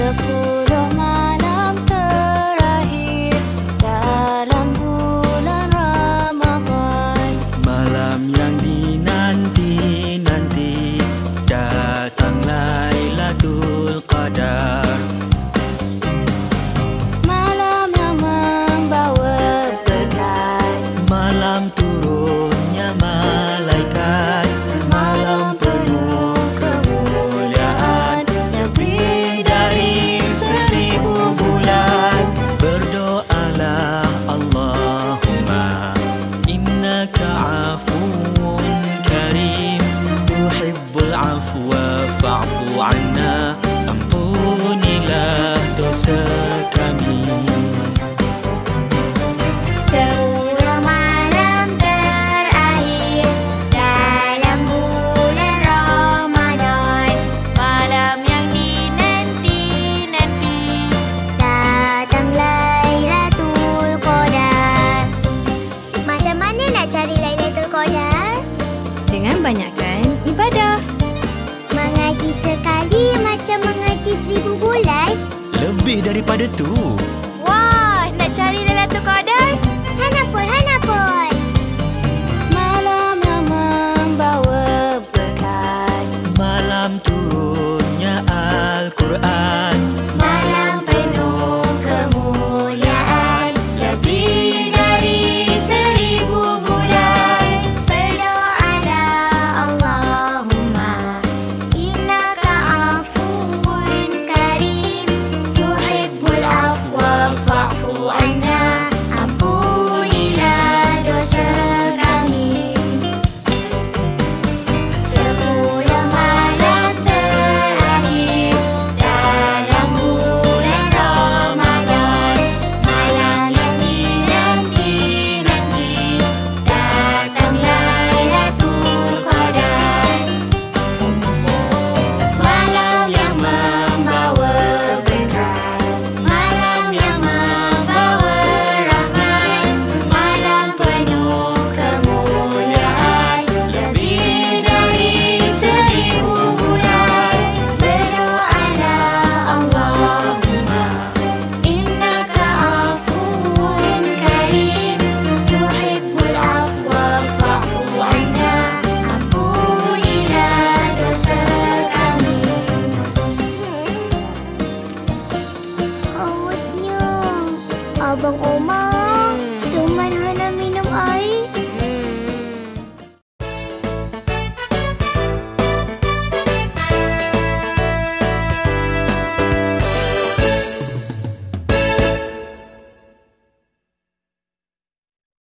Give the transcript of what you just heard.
Sepuluh malam terakhir dalam bulan Ramadan. Malam yang dinanti-nanti, datang Lailatul Qadar. Malam yang membawa berkat, Malam turunnya malaikat, malam penuh kemuliaan, lebih dari 1000 bulan. Berdoalah Allahumma innaka afuwun karim, tuhibbul afwa fa'fu anna. Ampunilah dosa kami. sepuluh malam terakhir dalam bulan Ramadan. Malam yang dinanti-nanti, datang Lailatul Qadar. Macam mana nak cari Lailatul Qadar? Dengan banyakkan ibadah. Mengaji sekali macam mengaji 1000 bulan. Lebih daripada tu. Wah, nak cari Lailatul Qadar? Hanapun. Malam yang membawa berkat, Malam turunnya Al-Quran, malam penuh kemuliaan, lebih dari 1000 bulan. Berdoalah Allahumma innaka afuwun karim, tuhibbul afwa fa'fu anna. Ampunilah dosa kami. Sepuluh malam terakhir dalam bulan Ramadan. Malam yang dinanti-nanti, datang Lailatul Qadar. Malam yang membawa berkat, malam yang membawa rahmat, malam penuh kemuliaan, lebih dari 1000 bulan. Berdoalah Allahumma innaka afuwun karim, tuhibbul afwa fa'fu anna. Ampunilah dosa kami. Hausnya Abang Omar, teman